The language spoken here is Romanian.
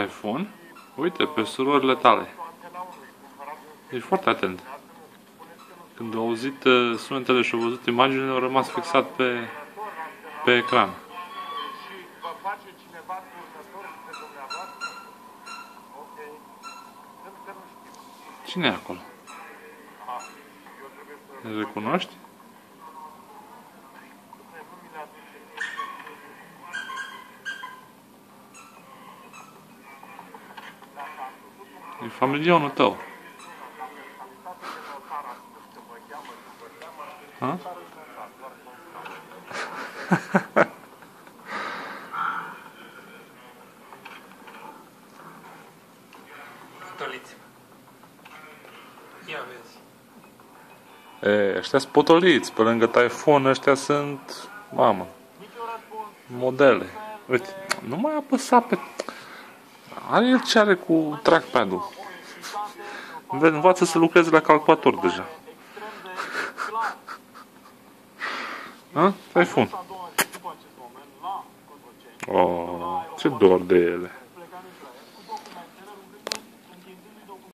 Typhoon, uite, pe surorile tale. Ești foarte atent. Când au auzit sunetele și au văzut imaginile, au rămas fixat pe ecran. Cine e acolo? Îl recunoști? E familionul tău. Ha? Potoliți-mă. Ia vezi. Ăștia sunt potoliți, pe lângă Typhoon, ăștia sunt, mamă, modele. Uite, nu mai apăsa pe... Are el ce are cu trackpad-ul. Învață să lucreze la calculator deja. Ha? Typhoon. Oh, ce dor de ele.